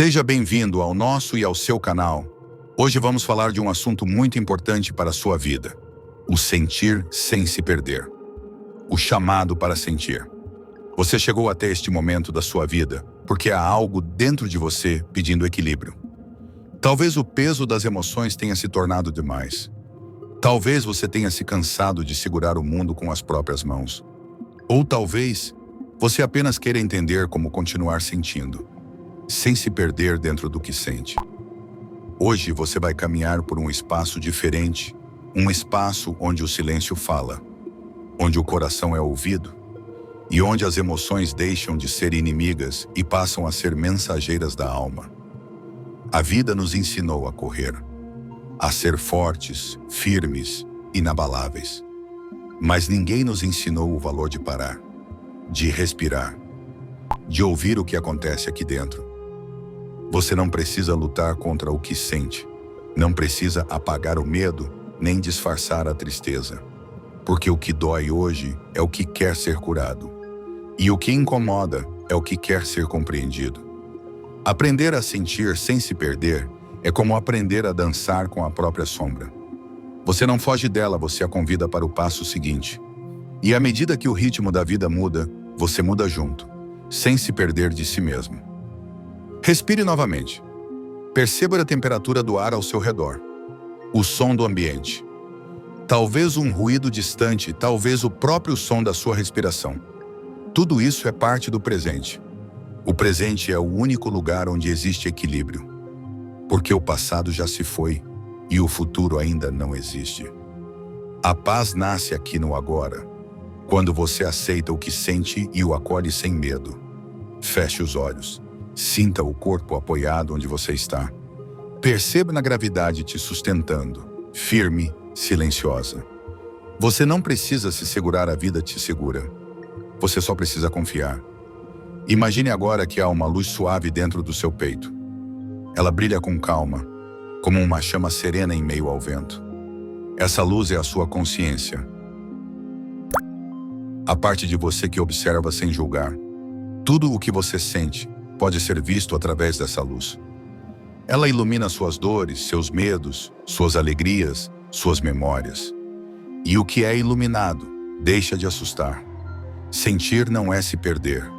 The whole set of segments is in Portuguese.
Seja bem-vindo ao nosso e ao seu canal. Hoje vamos falar de um assunto muito importante para a sua vida: o sentir sem se perder. O chamado para sentir. Você chegou até este momento da sua vida porque há algo dentro de você pedindo equilíbrio. Talvez o peso das emoções tenha se tornado demais. Talvez você tenha se cansado de segurar o mundo com as próprias mãos. Ou talvez você apenas queira entender como continuar sentindo, sem se perder dentro do que sente. Hoje você vai caminhar por um espaço diferente, um espaço onde o silêncio fala, onde o coração é ouvido e onde as emoções deixam de ser inimigas e passam a ser mensageiras da alma. A vida nos ensinou a correr, a ser fortes, firmes, inabaláveis. Mas ninguém nos ensinou o valor de parar, de respirar, de ouvir o que acontece aqui dentro. Você não precisa lutar contra o que sente, não precisa apagar o medo, nem disfarçar a tristeza. Porque o que dói hoje é o que quer ser curado. E o que incomoda é o que quer ser compreendido. Aprender a sentir sem se perder é como aprender a dançar com a própria sombra. Você não foge dela, você a convida para o passo seguinte. E à medida que o ritmo da vida muda, você muda junto, sem se perder de si mesmo. Respire novamente. Perceba a temperatura do ar ao seu redor, o som do ambiente. Talvez um ruído distante, talvez o próprio som da sua respiração. Tudo isso é parte do presente. O presente é o único lugar onde existe equilíbrio. Porque o passado já se foi e o futuro ainda não existe. A paz nasce aqui no agora, quando você aceita o que sente e o acolhe sem medo. Feche os olhos. Sinta o corpo apoiado onde você está. Perceba na gravidade te sustentando, firme, silenciosa. Você não precisa se segurar, a vida te segura. Você só precisa confiar. Imagine agora que há uma luz suave dentro do seu peito. Ela brilha com calma, como uma chama serena em meio ao vento. Essa luz é a sua consciência. A parte de você que observa sem julgar. Tudo o que você sente pode ser visto através dessa luz. Ela ilumina suas dores, seus medos, suas alegrias, suas memórias. E o que é iluminado deixa de assustar. Sentir não é se perder.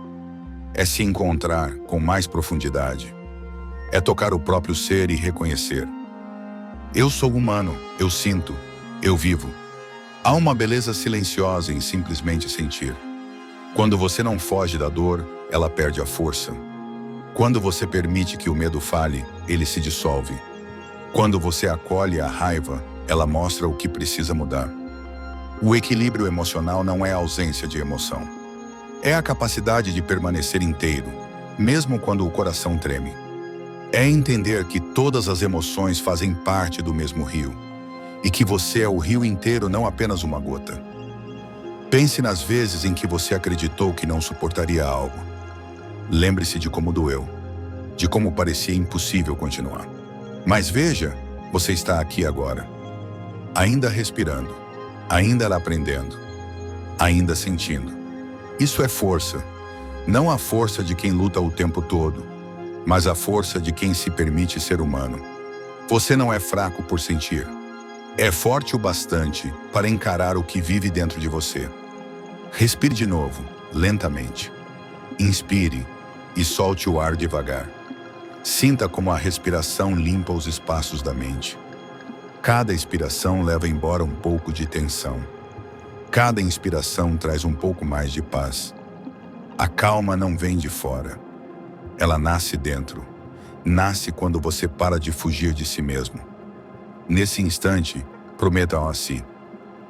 É se encontrar com mais profundidade. É tocar o próprio ser e reconhecer. Eu sou humano, eu sinto, eu vivo. Há uma beleza silenciosa em simplesmente sentir. Quando você não foge da dor, ela perde a força. Quando você permite que o medo fale, ele se dissolve. Quando você acolhe a raiva, ela mostra o que precisa mudar. O equilíbrio emocional não é a ausência de emoção. É a capacidade de permanecer inteiro, mesmo quando o coração treme. É entender que todas as emoções fazem parte do mesmo rio, e que você é o rio inteiro, não apenas uma gota. Pense nas vezes em que você acreditou que não suportaria algo. Lembre-se de como doeu, de como parecia impossível continuar. Mas veja, você está aqui agora, ainda respirando, ainda aprendendo, ainda sentindo. Isso é força, não a força de quem luta o tempo todo, mas a força de quem se permite ser humano. Você não é fraco por sentir. É forte o bastante para encarar o que vive dentro de você. Respire de novo, lentamente. Inspire e solte o ar devagar. Sinta como a respiração limpa os espaços da mente. Cada expiração leva embora um pouco de tensão. Cada inspiração traz um pouco mais de paz. A calma não vem de fora. Ela nasce dentro. Nasce quando você para de fugir de si mesmo. Nesse instante, prometam a si: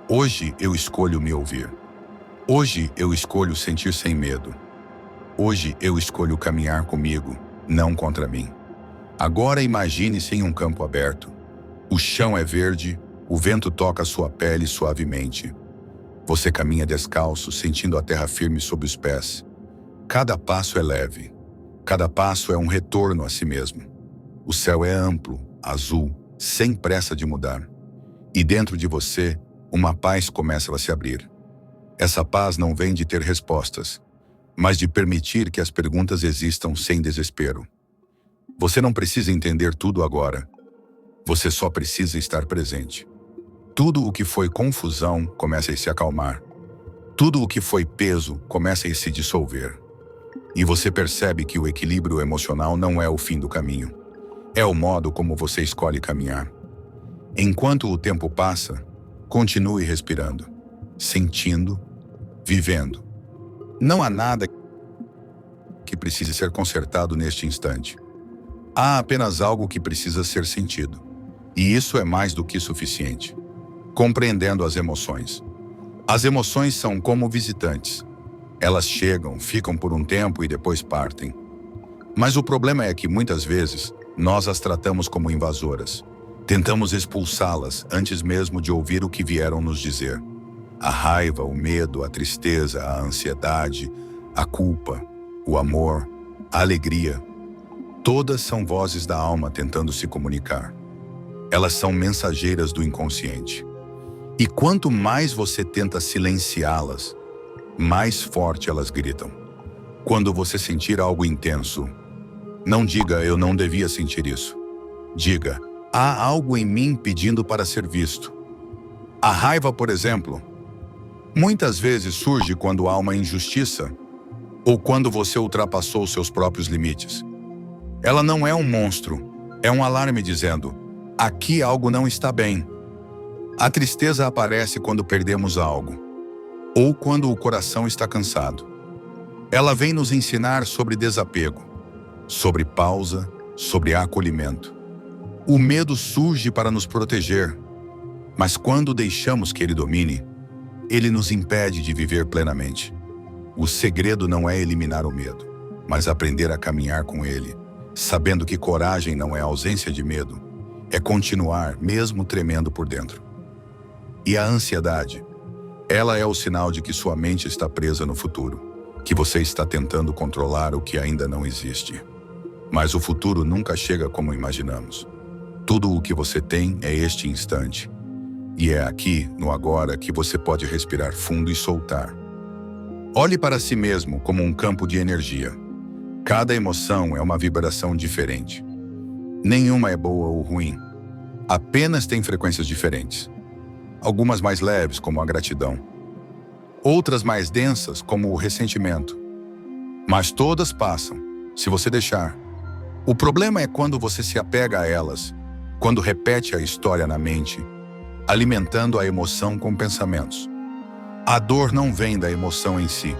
hoje eu escolho me ouvir. Hoje eu escolho sentir sem medo. Hoje eu escolho caminhar comigo, não contra mim. Agora imagine-se em um campo aberto. O chão é verde, o vento toca sua pele suavemente. Você caminha descalço, sentindo a terra firme sob os pés. Cada passo é leve. Cada passo é um retorno a si mesmo. O céu é amplo, azul, sem pressa de mudar. E dentro de você, uma paz começa a se abrir. Essa paz não vem de ter respostas, mas de permitir que as perguntas existam sem desespero. Você não precisa entender tudo agora. Você só precisa estar presente. Tudo o que foi confusão começa a se acalmar. Tudo o que foi peso começa a se dissolver. E você percebe que o equilíbrio emocional não é o fim do caminho. É o modo como você escolhe caminhar. Enquanto o tempo passa, continue respirando, sentindo, vivendo. Não há nada que precise ser consertado neste instante. Há apenas algo que precisa ser sentido. E isso é mais do que suficiente. Compreendendo as emoções. As emoções são como visitantes. Elas chegam, ficam por um tempo e depois partem. Mas o problema é que muitas vezes nós as tratamos como invasoras. Tentamos expulsá-las antes mesmo de ouvir o que vieram nos dizer. A raiva, o medo, a tristeza, a ansiedade, a culpa, o amor, a alegria. Todas são vozes da alma tentando se comunicar. Elas são mensageiras do inconsciente. E quanto mais você tenta silenciá-las, mais forte elas gritam. Quando você sentir algo intenso, não diga eu não devia sentir isso. Diga, há algo em mim pedindo para ser visto. A raiva, por exemplo, muitas vezes surge quando há uma injustiça ou quando você ultrapassou seus próprios limites. Ela não é um monstro, é um alarme dizendo, aqui algo não está bem. A tristeza aparece quando perdemos algo, ou quando o coração está cansado. Ela vem nos ensinar sobre desapego, sobre pausa, sobre acolhimento. O medo surge para nos proteger, mas quando deixamos que ele domine, ele nos impede de viver plenamente. O segredo não é eliminar o medo, mas aprender a caminhar com ele, sabendo que coragem não é ausência de medo, é continuar mesmo tremendo por dentro. E a ansiedade, ela é o sinal de que sua mente está presa no futuro, que você está tentando controlar o que ainda não existe. Mas o futuro nunca chega como imaginamos. Tudo o que você tem é este instante. E é aqui, no agora, que você pode respirar fundo e soltar. Olhe para si mesmo como um campo de energia. Cada emoção é uma vibração diferente. Nenhuma é boa ou ruim. Apenas tem frequências diferentes. Algumas mais leves, como a gratidão. Outras mais densas, como o ressentimento. Mas todas passam, se você deixar. O problema é quando você se apega a elas, quando repete a história na mente, alimentando a emoção com pensamentos. A dor não vem da emoção em si,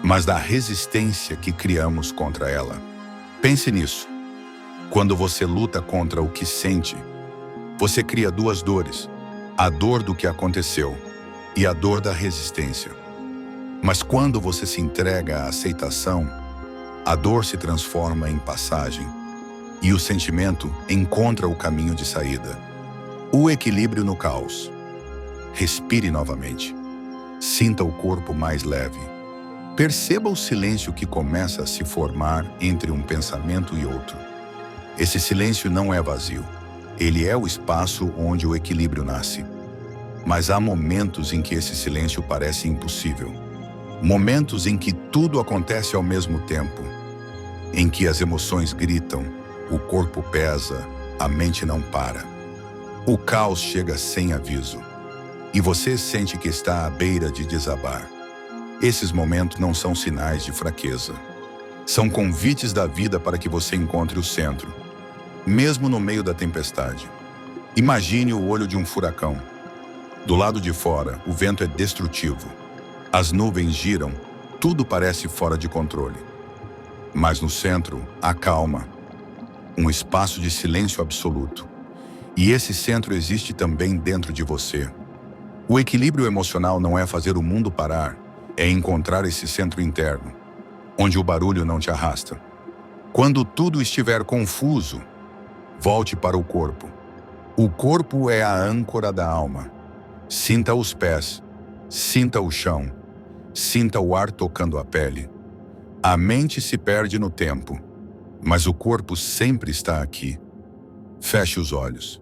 mas da resistência que criamos contra ela. Pense nisso. Quando você luta contra o que sente, você cria duas dores. A dor do que aconteceu e a dor da resistência. Mas quando você se entrega à aceitação, a dor se transforma em passagem e o sentimento encontra o caminho de saída. O equilíbrio no caos. Respire novamente. Sinta o corpo mais leve. Perceba o silêncio que começa a se formar entre um pensamento e outro. Esse silêncio não é vazio. Ele é o espaço onde o equilíbrio nasce. Mas há momentos em que esse silêncio parece impossível. Momentos em que tudo acontece ao mesmo tempo. Em que as emoções gritam, o corpo pesa, a mente não para. O caos chega sem aviso. E você sente que está à beira de desabar. Esses momentos não são sinais de fraqueza. São convites da vida para que você encontre o centro. Mesmo no meio da tempestade. Imagine o olho de um furacão. Do lado de fora, o vento é destrutivo. As nuvens giram, tudo parece fora de controle. Mas no centro, há calma. Um espaço de silêncio absoluto. E esse centro existe também dentro de você. O equilíbrio emocional não é fazer o mundo parar, é encontrar esse centro interno, onde o barulho não te arrasta. Quando tudo estiver confuso, volte para o corpo. O corpo é a âncora da alma. Sinta os pés, sinta o chão, sinta o ar tocando a pele. A mente se perde no tempo, mas o corpo sempre está aqui. Feche os olhos,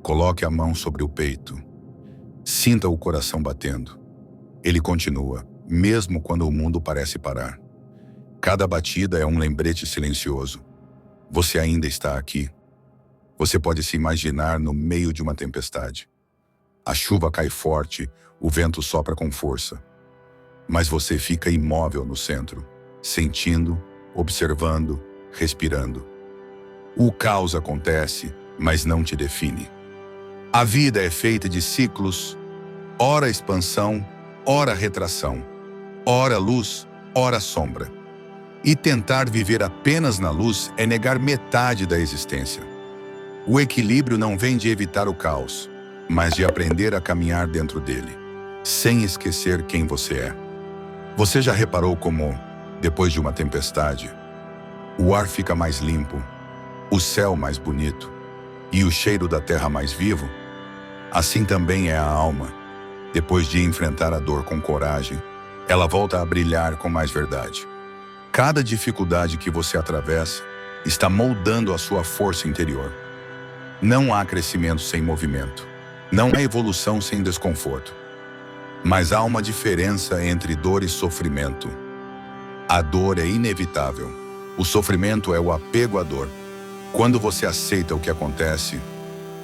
coloque a mão sobre o peito. Sinta o coração batendo. Ele continua, mesmo quando o mundo parece parar. Cada batida é um lembrete silencioso. Você ainda está aqui. Você pode se imaginar no meio de uma tempestade. A chuva cai forte, o vento sopra com força. Mas você fica imóvel no centro, sentindo, observando, respirando. O caos acontece, mas não te define. A vida é feita de ciclos, ora expansão, ora retração, ora luz, ora sombra. E tentar viver apenas na luz é negar metade da existência. O equilíbrio não vem de evitar o caos, mas de aprender a caminhar dentro dele, sem esquecer quem você é. Você já reparou como, depois de uma tempestade, o ar fica mais limpo, o céu mais bonito e o cheiro da terra mais vivo? Assim também é a alma. Depois de enfrentar a dor com coragem, ela volta a brilhar com mais verdade. Cada dificuldade que você atravessa está moldando a sua força interior. Não há crescimento sem movimento. Não há evolução sem desconforto. Mas há uma diferença entre dor e sofrimento. A dor é inevitável. O sofrimento é o apego à dor. Quando você aceita o que acontece,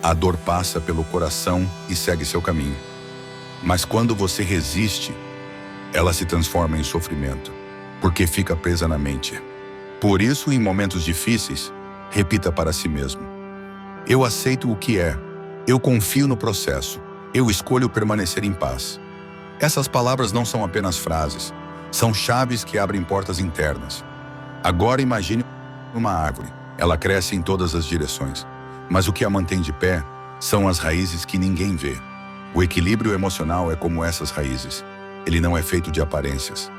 a dor passa pelo coração e segue seu caminho. Mas quando você resiste, ela se transforma em sofrimento, porque fica presa na mente. Por isso, em momentos difíceis, repita para si mesmo: eu aceito o que é, eu confio no processo, eu escolho permanecer em paz. Essas palavras não são apenas frases, são chaves que abrem portas internas. Agora imagine uma árvore. Ela cresce em todas as direções, mas o que a mantém de pé são as raízes que ninguém vê. O equilíbrio emocional é como essas raízes. Ele não é feito de aparências.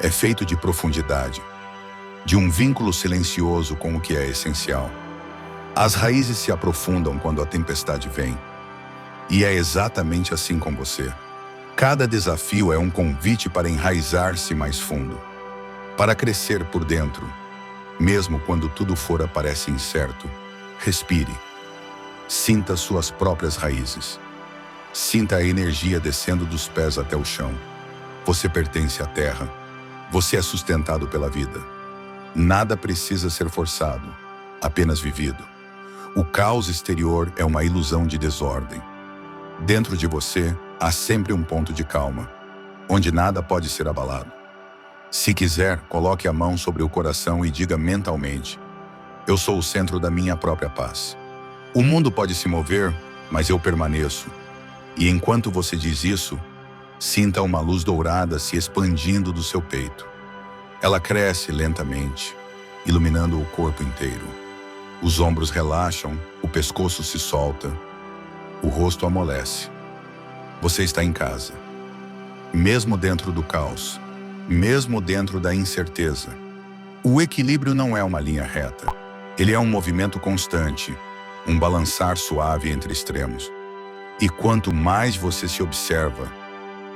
É feito de profundidade, de um vínculo silencioso com o que é essencial. As raízes se aprofundam quando a tempestade vem. E é exatamente assim com você. Cada desafio é um convite para enraizar-se mais fundo, para crescer por dentro. Mesmo quando tudo fora parece incerto, respire. Sinta suas próprias raízes. Sinta a energia descendo dos pés até o chão. Você pertence à terra. Você é sustentado pela vida. Nada precisa ser forçado, apenas vivido. O caos exterior é uma ilusão de desordem. Dentro de você, há sempre um ponto de calma, onde nada pode ser abalado. Se quiser, coloque a mão sobre o coração e diga mentalmente: eu sou o centro da minha própria paz. O mundo pode se mover, mas eu permaneço. E enquanto você diz isso, sinta uma luz dourada se expandindo do seu peito. Ela cresce lentamente, iluminando o corpo inteiro. Os ombros relaxam, o pescoço se solta, o rosto amolece. Você está em casa. Mesmo dentro do caos, mesmo dentro da incerteza. O equilíbrio não é uma linha reta. Ele é um movimento constante, um balançar suave entre extremos. E quanto mais você se observa,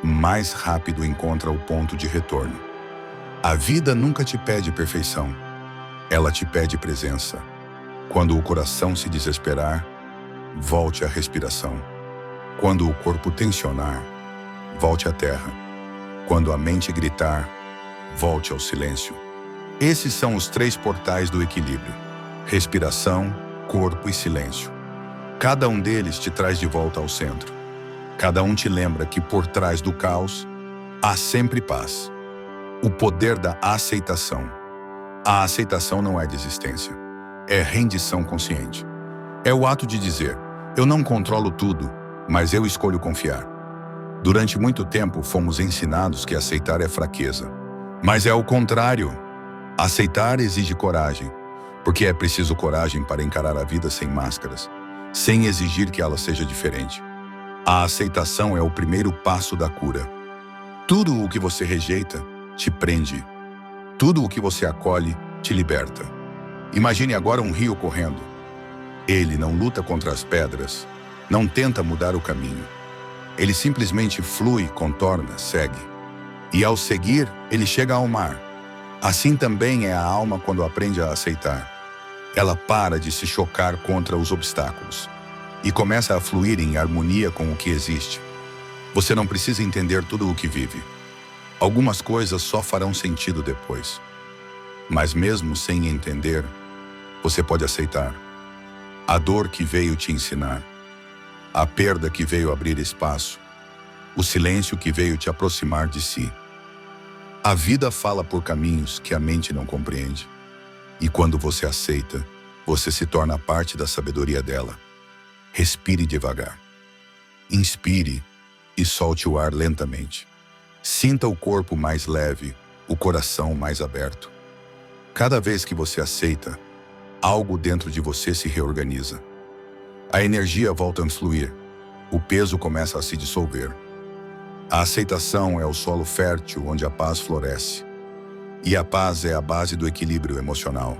mais rápido encontra o ponto de retorno. A vida nunca te pede perfeição. Ela te pede presença. Quando o coração se desesperar, volte à respiração. Quando o corpo tensionar, volte à terra. Quando a mente gritar, volte ao silêncio. Esses são os 3 portais do equilíbrio: respiração, corpo e silêncio. Cada um deles te traz de volta ao centro. Cada um te lembra que por trás do caos, há sempre paz. O poder da aceitação. A aceitação não é desistência, é rendição consciente. É o ato de dizer: eu não controlo tudo, mas eu escolho confiar. Durante muito tempo fomos ensinados que aceitar é fraqueza. Mas é o contrário. Aceitar exige coragem, porque é preciso coragem para encarar a vida sem máscaras, sem exigir que ela seja diferente. A aceitação é o primeiro passo da cura. Tudo o que você rejeita te prende. Tudo o que você acolhe te liberta. Imagine agora um rio correndo. Ele não luta contra as pedras, não tenta mudar o caminho. Ele simplesmente flui, contorna, segue. E ao seguir, ele chega ao mar. Assim também é a alma quando aprende a aceitar. Ela para de se chocar contra os obstáculos e começa a fluir em harmonia com o que existe. Você não precisa entender tudo o que vive. Algumas coisas só farão sentido depois. Mas mesmo sem entender, você pode aceitar. A dor que veio te ensinar, a perda que veio abrir espaço, o silêncio que veio te aproximar de si. A vida fala por caminhos que a mente não compreende. E quando você aceita, você se torna parte da sabedoria dela. Respire devagar. Inspire e solte o ar lentamente. Sinta o corpo mais leve, o coração mais aberto. Cada vez que você aceita, algo dentro de você se reorganiza. A energia volta a fluir, o peso começa a se dissolver. A aceitação é o solo fértil onde a paz floresce. E a paz é a base do equilíbrio emocional.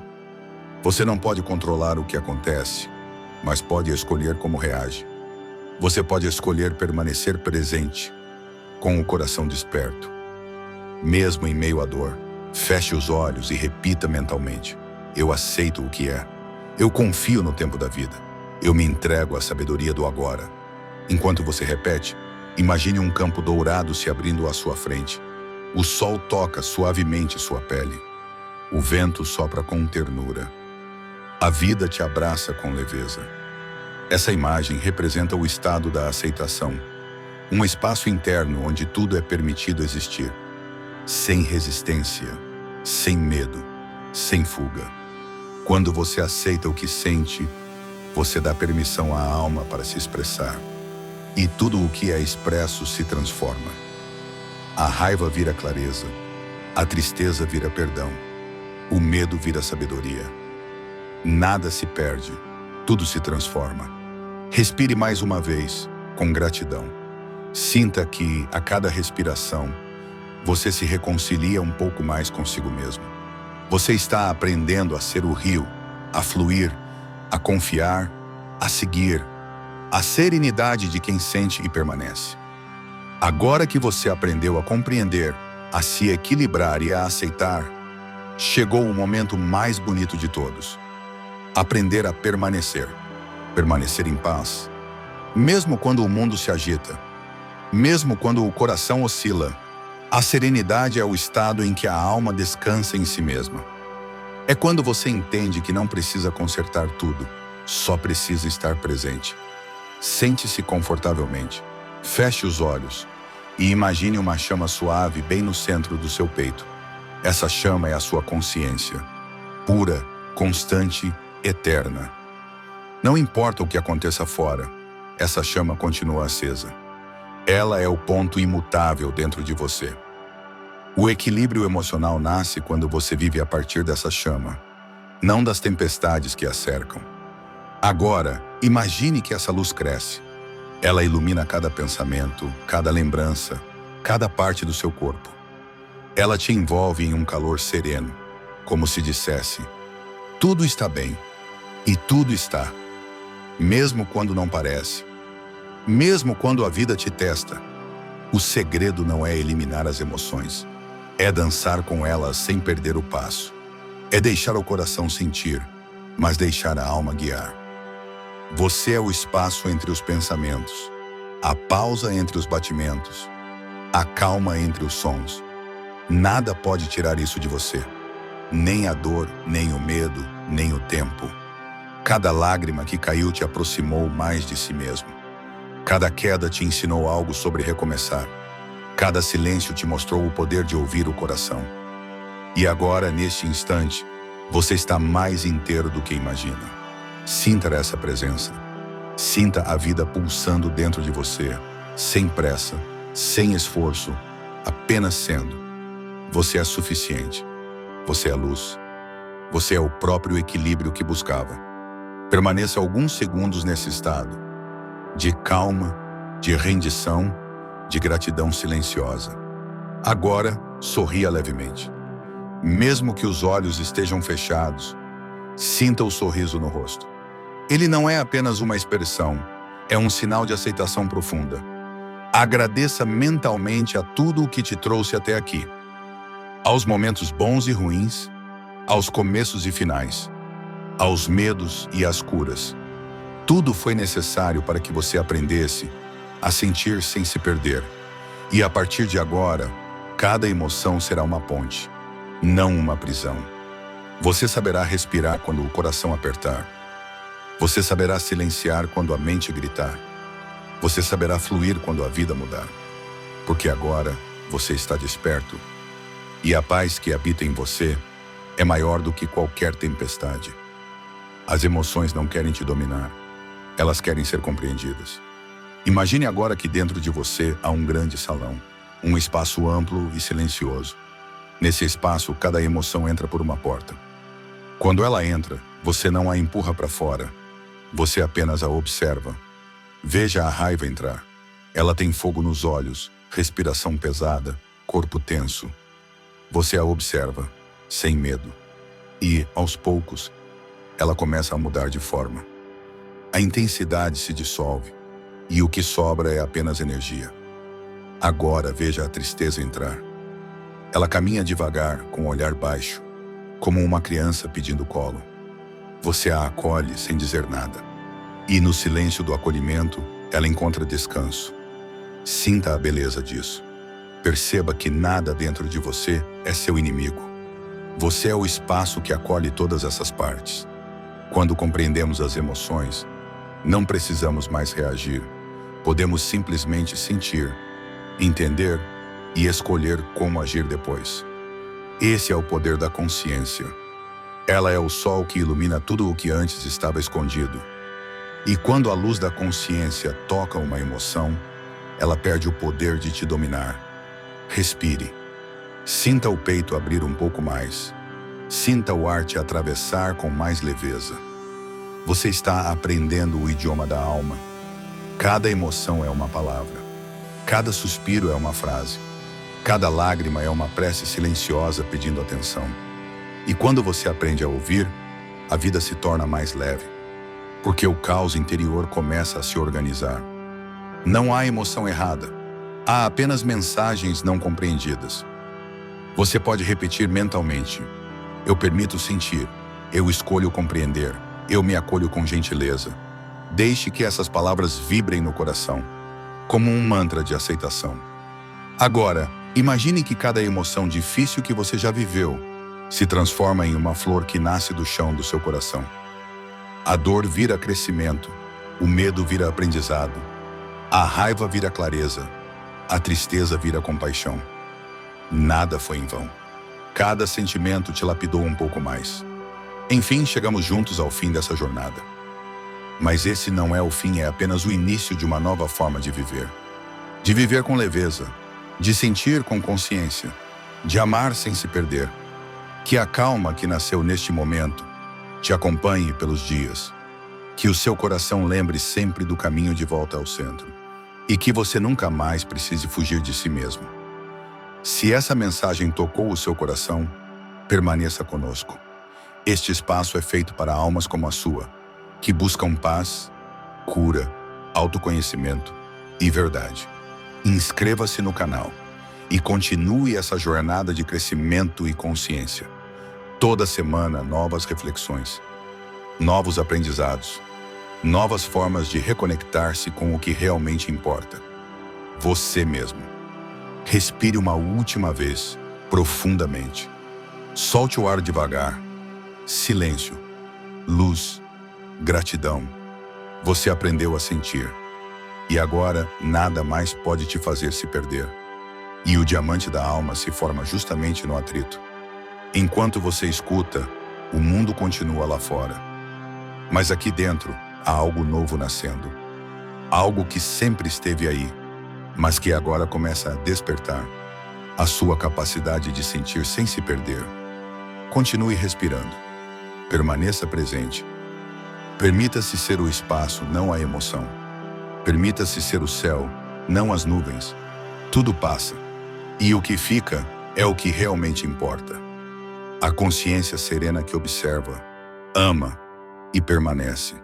Você não pode controlar o que acontece, mas pode escolher como reage. Você pode escolher permanecer presente, com o coração desperto. Mesmo em meio à dor, feche os olhos e repita mentalmente: eu aceito o que é. Eu confio no tempo da vida. Eu me entrego à sabedoria do agora. Enquanto você repete, imagine um campo dourado se abrindo à sua frente. O sol toca suavemente sua pele. O vento sopra com ternura. A vida te abraça com leveza. Essa imagem representa o estado da aceitação, um espaço interno onde tudo é permitido existir, sem resistência, sem medo, sem fuga. Quando você aceita o que sente, você dá permissão à alma para se expressar. E tudo o que é expresso se transforma. A raiva vira clareza, a tristeza vira perdão, o medo vira sabedoria. Nada se perde, tudo se transforma. Respire mais uma vez, com gratidão. Sinta que, a cada respiração, você se reconcilia um pouco mais consigo mesmo. Você está aprendendo a ser o rio, a fluir, a confiar, a seguir, a serenidade de quem sente e permanece. Agora que você aprendeu a compreender, a se equilibrar e a aceitar, chegou o momento mais bonito de todos. Aprender a permanecer. Permanecer em paz. Mesmo quando o mundo se agita. Mesmo quando o coração oscila. A serenidade é o estado em que a alma descansa em si mesma. É quando você entende que não precisa consertar tudo, só precisa estar presente. Sente-se confortavelmente. Feche os olhos e imagine uma chama suave bem no centro do seu peito. Essa chama é a sua consciência, pura, constante, eterna. Não importa o que aconteça fora, essa chama continua acesa. Ela é o ponto imutável dentro de você. O equilíbrio emocional nasce quando você vive a partir dessa chama, não das tempestades que a cercam. Agora, imagine que essa luz cresce. Ela ilumina cada pensamento, cada lembrança, cada parte do seu corpo. Ela te envolve em um calor sereno, como se dissesse: tudo está bem, e tudo está. Mesmo quando não parece, mesmo quando a vida te testa, o segredo não é eliminar as emoções, é dançar com elas sem perder o passo. É deixar o coração sentir, mas deixar a alma guiar. Você é o espaço entre os pensamentos, a pausa entre os batimentos, a calma entre os sons. Nada pode tirar isso de você. Nem a dor, nem o medo, nem o tempo. Cada lágrima que caiu te aproximou mais de si mesmo. Cada queda te ensinou algo sobre recomeçar. Cada silêncio te mostrou o poder de ouvir o coração. E agora, neste instante, você está mais inteiro do que imagina. Sinta essa presença. Sinta a vida pulsando dentro de você, sem pressa, sem esforço, apenas sendo. Você é suficiente. Você é luz. Você é o próprio equilíbrio que buscava. Permaneça alguns segundos nesse estado, de calma, de rendição, de gratidão silenciosa. Agora, sorria levemente. Mesmo que os olhos estejam fechados, sinta o sorriso no rosto. Ele não é apenas uma expressão, é um sinal de aceitação profunda. Agradeça mentalmente a tudo o que te trouxe até aqui. Aos momentos bons e ruins, aos começos e finais, aos medos e às curas. Tudo foi necessário para que você aprendesse a sentir sem se perder. E a partir de agora, cada emoção será uma ponte, não uma prisão. Você saberá respirar quando o coração apertar. Você saberá silenciar quando a mente gritar. Você saberá fluir quando a vida mudar. Porque agora você está desperto. E a paz que habita em você é maior do que qualquer tempestade. As emoções não querem te dominar. Elas querem ser compreendidas. Imagine agora que dentro de você há um grande salão. Um espaço amplo e silencioso. Nesse espaço, cada emoção entra por uma porta. Quando ela entra, você não a empurra para fora. Você apenas a observa. Veja a raiva entrar. Ela tem fogo nos olhos, respiração pesada, corpo tenso. Você a observa, sem medo. E, aos poucos, ela começa a mudar de forma. A intensidade se dissolve, e o que sobra é apenas energia. Agora veja a tristeza entrar. Ela caminha devagar, com o olhar baixo, como uma criança pedindo colo. Você a acolhe sem dizer nada. E no silêncio do acolhimento, ela encontra descanso. Sinta a beleza disso. Perceba que nada dentro de você é seu inimigo. Você é o espaço que acolhe todas essas partes. Quando compreendemos as emoções, não precisamos mais reagir. Podemos simplesmente sentir, entender e escolher como agir depois. Esse é o poder da consciência. Ela é o sol que ilumina tudo o que antes estava escondido. E quando a luz da consciência toca uma emoção, ela perde o poder de te dominar. Respire. Sinta o peito abrir um pouco mais. Sinta o ar te atravessar com mais leveza. Você está aprendendo o idioma da alma. Cada emoção é uma palavra. Cada suspiro é uma frase. Cada lágrima é uma prece silenciosa pedindo atenção. E quando você aprende a ouvir, a vida se torna mais leve. Porque o caos interior começa a se organizar. Não há emoção errada. Há apenas mensagens não compreendidas. Você pode repetir mentalmente: eu permito sentir, eu escolho compreender, eu me acolho com gentileza. Deixe que essas palavras vibrem no coração, como um mantra de aceitação. Agora, imagine que cada emoção difícil que você já viveu se transforma em uma flor que nasce do chão do seu coração. A dor vira crescimento, o medo vira aprendizado, a raiva vira clareza, a tristeza vira compaixão. Nada foi em vão. Cada sentimento te lapidou um pouco mais. Enfim, chegamos juntos ao fim dessa jornada. Mas esse não é o fim, é apenas o início de uma nova forma de viver. De viver com leveza, de sentir com consciência, de amar sem se perder. Que a calma que nasceu neste momento te acompanhe pelos dias. Que o seu coração lembre sempre do caminho de volta ao centro. E que você nunca mais precise fugir de si mesmo. Se essa mensagem tocou o seu coração, permaneça conosco. Este espaço é feito para almas como a sua, que buscam paz, cura, autoconhecimento e verdade. Inscreva-se no canal e continue essa jornada de crescimento e consciência. Toda semana, novas reflexões, novos aprendizados, novas formas de reconectar-se com o que realmente importa. Você mesmo. Respire uma última vez, profundamente. Solte o ar devagar. Silêncio, luz, gratidão. Você aprendeu a sentir. E agora, nada mais pode te fazer se perder. E o diamante da alma se forma justamente no atrito. Enquanto você escuta, o mundo continua lá fora. Mas aqui dentro, há algo novo nascendo. Algo que sempre esteve aí, mas que agora começa a despertar. A sua capacidade de sentir sem se perder. Continue respirando. Permaneça presente. Permita-se ser o espaço, não a emoção. Permita-se ser o céu, não as nuvens. Tudo passa. E o que fica é o que realmente importa. A consciência serena que observa, ama e permanece.